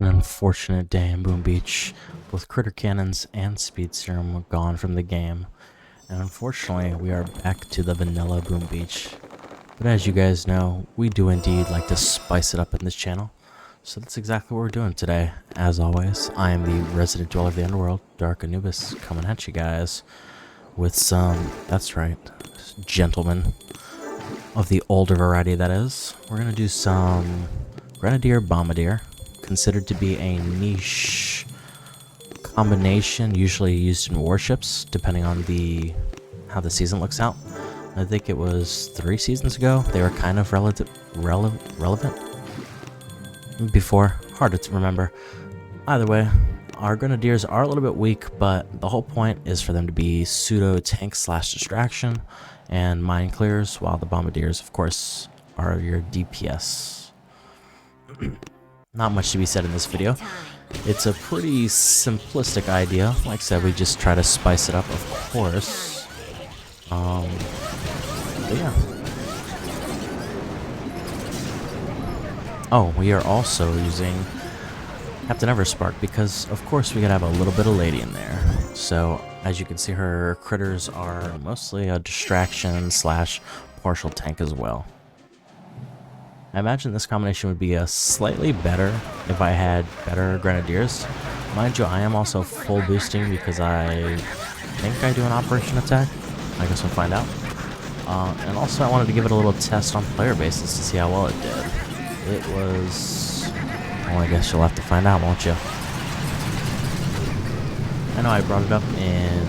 An unfortunate day in Boom Beach. Both critter cannons and speed serum were gone from the game. And unfortunately, we are back to the vanilla Boom Beach. But as you guys know, we do indeed like to spice it up in this channel. So that's exactly what we're doing today. As always, I am the resident dweller of the underworld, Dark Anubis, coming at you guys with some, that's right, gentlemen of the older variety that is. We're going to do some Grenadier and Bombadier, considered to be a niche combination, usually used in Warships, depending on how the season looks out. I think it was 3 seasons ago. They were kind of relevant before. Hard to remember. Either way, our Grenadiers are a little bit weak, but the whole point is for them to be pseudo tank / distraction and mine clears, while the Bombardiers, of course, are your DPS. Not much to be said in this video. It's a pretty simplistic idea. Like I said, we just try to spice it up, of course. But yeah. Oh, we are also using Captain Everspark because, of course, we gotta have a little bit of lady in there. So, as you can see, her critters are mostly a distraction / partial tank as well. I imagine this combination would be slightly better if I had better Grenadiers. Mind you, I am also full boosting because I think I do an operation attack. I guess we'll find out. And also I wanted to give it a little test on player basis to see how well it did. It was... well, I guess you'll have to find out, won't you? I know I brought it up in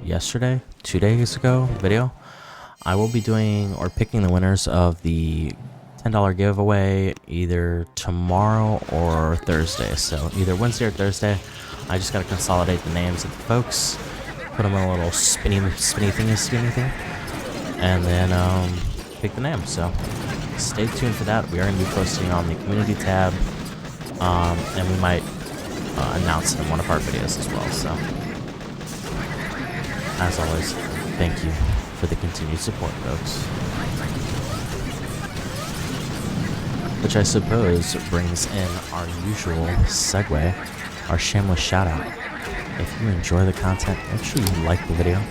yesterday, 2 days ago video. I will be doing or picking the winners of the $10 giveaway either tomorrow or Thursday. So either Wednesday or Thursday. I just gotta consolidate the names of the folks, put them in a little spinny thingy thing, and then pick the name. So stay tuned for that. We are gonna be posting on the community tab, and we might announce it in one of our videos as well. So as always, thank you for the continued support, folks. Which I suppose brings in our usual segue, our shameless shout out. If you enjoy the content, make sure you like the video,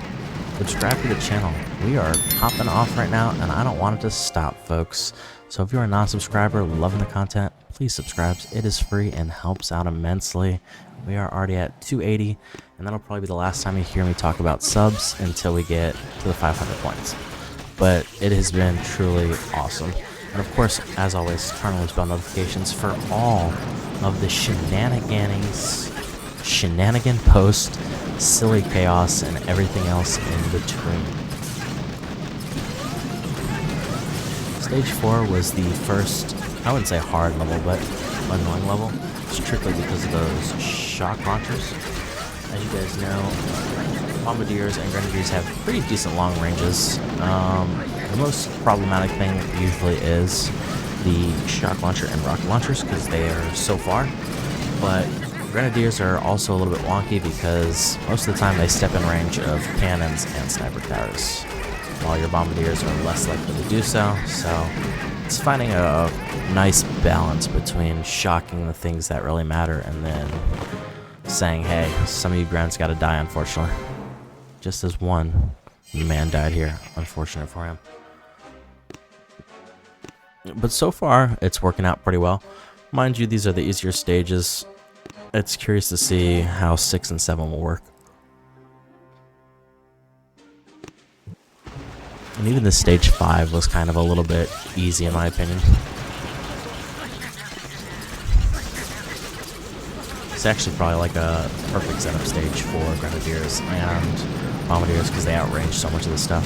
subscribe to the channel. We are popping off right now, and I don't want it to stop, folks. So if you're a non-subscriber loving the content, please subscribe. It is free and helps out immensely. We are already at 280, and that'll probably be the last time you hear me talk about subs until we get to the 500 points. But it has been truly awesome. And of course, as always, turn on those bell notifications for all of the shenanigan post, silly chaos, and everything else in between. Stage 4 was the first, I wouldn't say hard level, but annoying level, strictly because of those shock launchers. As you guys know, Bombardiers and Grenadiers have pretty decent long ranges. The most problematic thing usually is the shock launcher and rocket launchers because they are so far. But Grenadiers are also a little bit wonky because most of the time they step in range of cannons and sniper towers, while your Bombardiers are less likely to do so. So it's finding a nice balance between shocking the things that really matter and then saying, hey, some of you Grants gotta die, unfortunately. Just as one man died here, unfortunate for him. But so far, it's working out pretty well. Mind you, these are the easier stages. It's curious to see how 6 and 7 will work. And even the stage 5 was kind of a little bit easy in my opinion. It's actually probably like a perfect setup stage for Grenadiers and Bombardiers because they outrange so much of the stuff.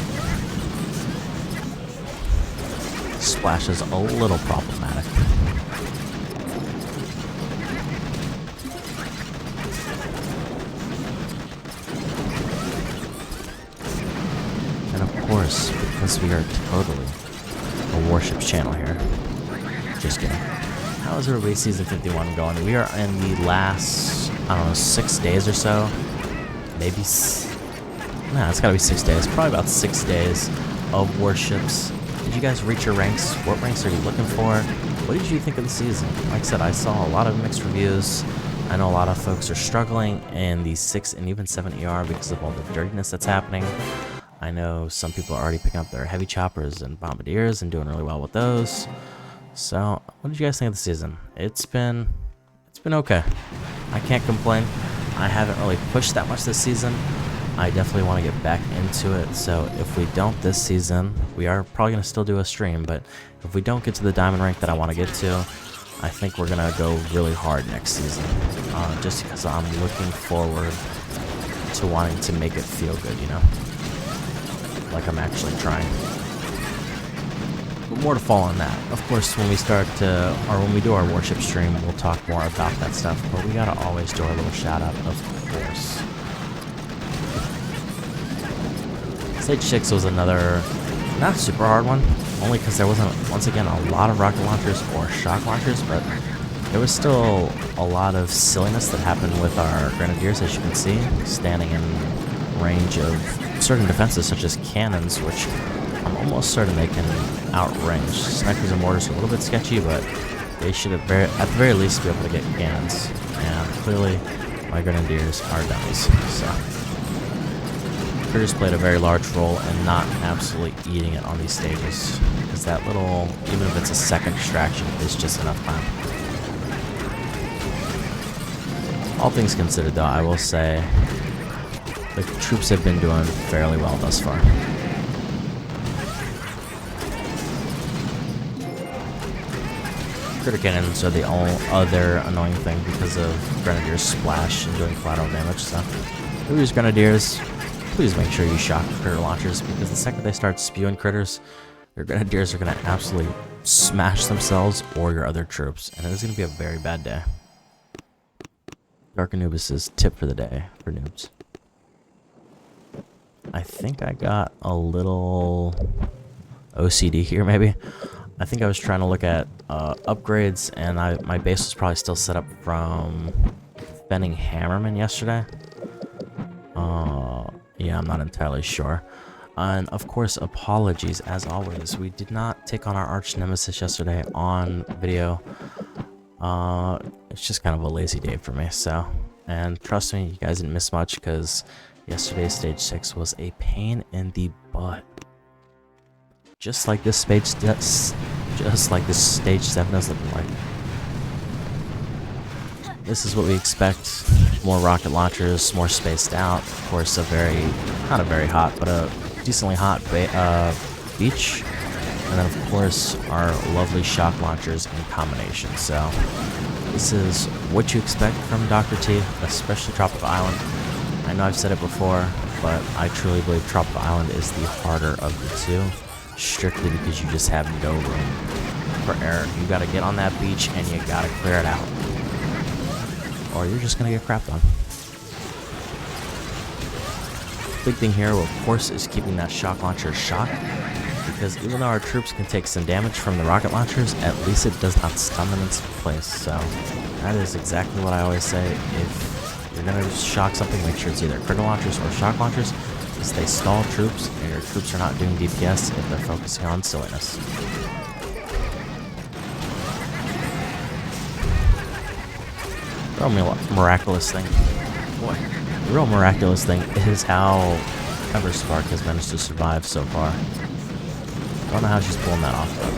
Splash is a little problematic. And of course, because we are totally a Warships channel here. Just kidding. How is everybody Season 51 going? We are in the last, I don't know, 6 days or so. Maybe, nah, it's gotta be 6 days. Probably about 6 days of Warships. Did you guys reach your ranks? What ranks are you looking for? what did you think of the season? Like I said, I saw a lot of mixed reviews. I know a lot of folks are struggling in the 6 and even 7 ER because of all the dirtiness that's happening. I know some people are already picking up their heavy choppers and bombardiers and doing really well with those. So, what did you guys think of the season? It's been okay. I can't complain. I haven't really pushed that much this season. I definitely want to get back into it, so if we don't this season, we are probably going to still do a stream, but if we don't get to the diamond rank that I want to get to, I think we're going to go really hard next season, just because I'm looking forward to wanting to make it feel good, you know, like I'm actually trying. But more to fall on that. Of course, when we start to, or when we do our Warship stream, we'll talk more about that stuff, but we got to always do our little shout out, of course. Stage 6 was another, not super hard one, only because there wasn't, once again, a lot of rocket launchers or shock launchers, but there was still a lot of silliness that happened with our Grenadiers, as you can see, standing in range of certain defenses, such as cannons, which I'm almost certain they can outrange. Snipers and mortars are a little bit sketchy, but they should have, at the very least, be able to get cannons, and clearly, my Grenadiers are dummies, so... Critters played a very large role in not absolutely eating it on these stages, because that little, even if it's a second distraction, is just enough time. All things considered, though, I will say the troops have been doing fairly well thus far. Critter cannons are the only other annoying thing because of Grenadiers splash and doing collateral damage, so who use Grenadiers? Please make sure you shock critter launchers, because the second they start spewing critters, your Grenadiers are going to absolutely smash themselves or your other troops, and it is going to be a very bad day. Dark Anubis' tip for the day for noobs. I think I got a little OCD here, maybe. I think I was trying to look at upgrades, and my base was probably still set up from Fenning Hammerman yesterday. Yeah, I'm not entirely sure. And of course, apologies as always. We did not take on our arch nemesis yesterday on video. It's just kind of a lazy day for me, so. And trust me, you guys didn't miss much, because yesterday's stage 6 was a pain in the butt. Just like this stage 7 is looking like. This is what we expect. More rocket launchers, more spaced out. Of course, not a very hot, but a decently hot beach. And then, of course, our lovely shock launchers in combination. So, this is what you expect from Dr. T, especially Tropical Island. I know I've said it before, but I truly believe Tropical Island is the harder of the two, strictly because you just have no room for error. You gotta get on that beach and you gotta clear it out, or you're just gonna get crapped on. Big thing here, of course, is keeping that shock launcher shocked, because even though our troops can take some damage from the rocket launchers, at least it does not stun them into place. So that is exactly what I always say. If you're gonna shock something, make sure it's either critter launchers or shock launchers, because they stall troops, and your troops are not doing DPS if they're focusing on silliness. The real miraculous thing, boy, the real miraculous thing is how Everspark has managed to survive so far. I don't know how she's pulling that off, though.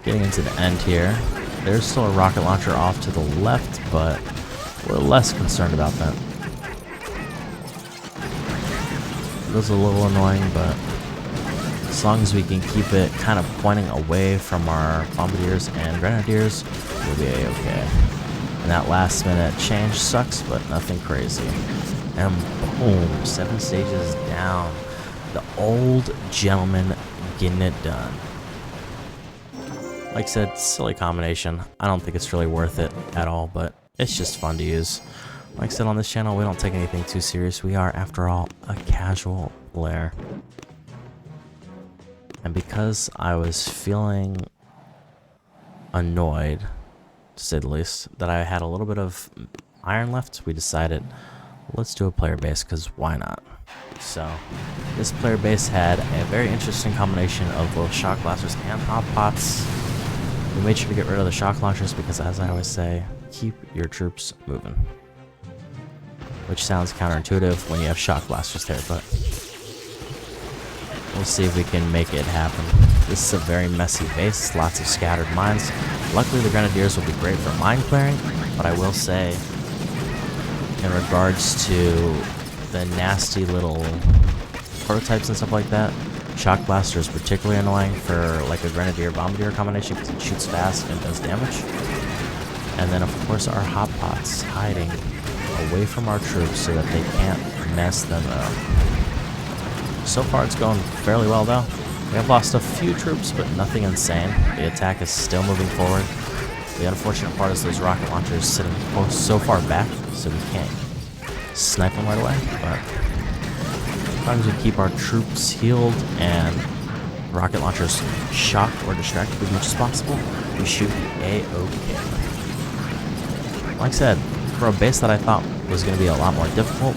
Getting into the end here. There's still a rocket launcher off to the left, but we're less concerned about that. It was a little annoying, but as long as we can keep it kind of pointing away from our Bombardiers and Grenadiers, we'll be a-okay. And that last minute change sucks, but nothing crazy. And boom, 7 stages down. The old gentleman getting it done. Like I said, silly combination. I don't think it's really worth it at all, but it's just fun to use. Like I said, on this channel, we don't take anything too serious. We are, after all, a casual player. And because I was feeling annoyed, to say the least, that I had a little bit of iron left, we decided let's do a player base, because why not? So this player base had a very interesting combination of both shock blasters and hot pots. We made sure to get rid of the shock launchers because, as I always say, keep your troops moving. Which sounds counterintuitive when you have shock blasters there, but we'll see if we can make it happen. This is a very messy base, lots of scattered mines. Luckily the Grenadiers will be great for mine clearing, but I will say, in regards to the nasty little prototypes and stuff like that, shock blaster is particularly annoying for like a Grenadier Bombardier combination because it shoots fast and does damage. And then of course our hot pots hiding away from our troops so that they can't mess them up. So far it's going fairly well though. We have lost a few troops, but nothing insane. The attack is still moving forward. The unfortunate part is those rocket launchers sitting so far back, so we can't snipe them right away. But as long as we keep our troops healed and rocket launchers shocked or distracted as much as possible, we should be A-okay. Like I said, for a base that I thought was going to be a lot more difficult,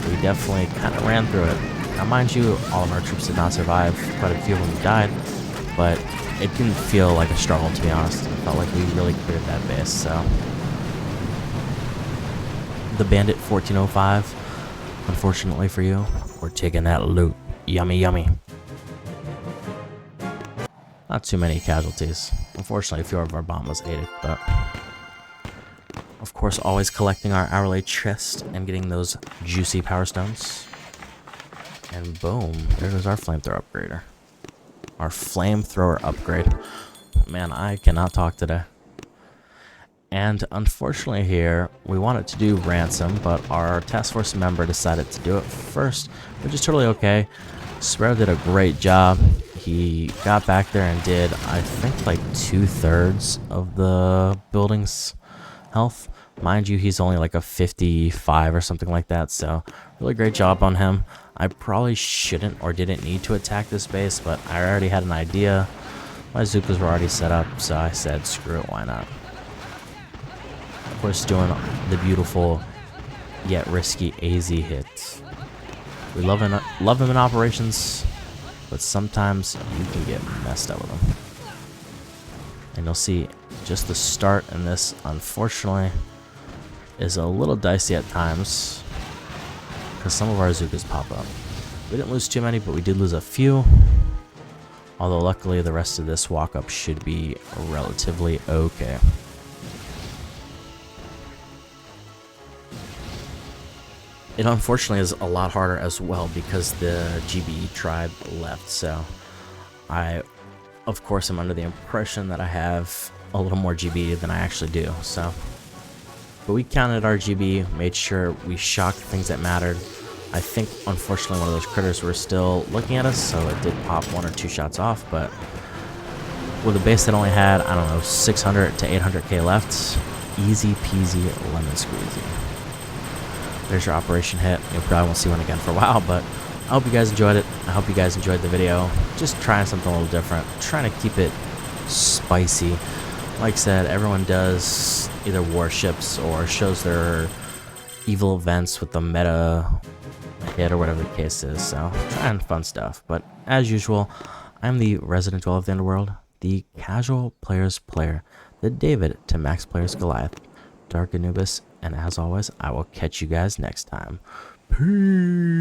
we definitely kind of ran through it. Now mind you, all of our troops did not survive, quite a few of them died, but it didn't feel like a struggle, to be honest. It felt like we really cleared that base, so. The Bandit 1405, unfortunately for you, we're taking that loot. Yummy, yummy. Not too many casualties. Unfortunately, a few of our bomb was aided, but of course, always collecting our hourly chest and getting those juicy power stones. And boom, there goes our flamethrower upgrader. Our flamethrower upgrade. Man, I cannot talk today. And unfortunately here, we wanted to do ransom, but our task force member decided to do it first, which is totally okay. Sparrow did a great job. He got back there and did, I think, like 2/3 of the building's health. Mind you, he's only like a 55 or something like that, so really great job on him. I probably shouldn't or didn't need to attack this base, but I already had an idea. My Zupas were already set up, so I said, screw it, why not? Of course, doing the beautiful yet risky AZ hits. We love him in operations, but sometimes you can get messed up with him. And you'll see just the start in this, unfortunately, is a little dicey at times because some of our Zukas pop up. We didn't lose too many, but we did lose a few. Although luckily the rest of this walk-up should be relatively okay. It unfortunately is a lot harder as well because the GBE tribe left, so I, of course, am under the impression that I have a little more GBE than I actually do, so. But we counted our GBE, made sure we shocked things that mattered. I think, unfortunately, one of those critters were still looking at us, so it did pop 1 or 2 shots off, but with a base that only had, I don't know, 600 to 800k left, easy peasy lemon squeezy. There's your operation hit. You probably won't see one again for a while, but I hope you guys enjoyed it. I hope you guys enjoyed the video. Just trying something a little different. Trying to keep it spicy. Like I said, everyone does either warships or shows their evil events with the meta hit or whatever the case is. So, trying fun stuff. But as usual, I'm the resident dweller of the underworld, the casual player's player, the David to Max Player's Goliath, Dark Anubis, and as always, I will catch you guys next time. Peace!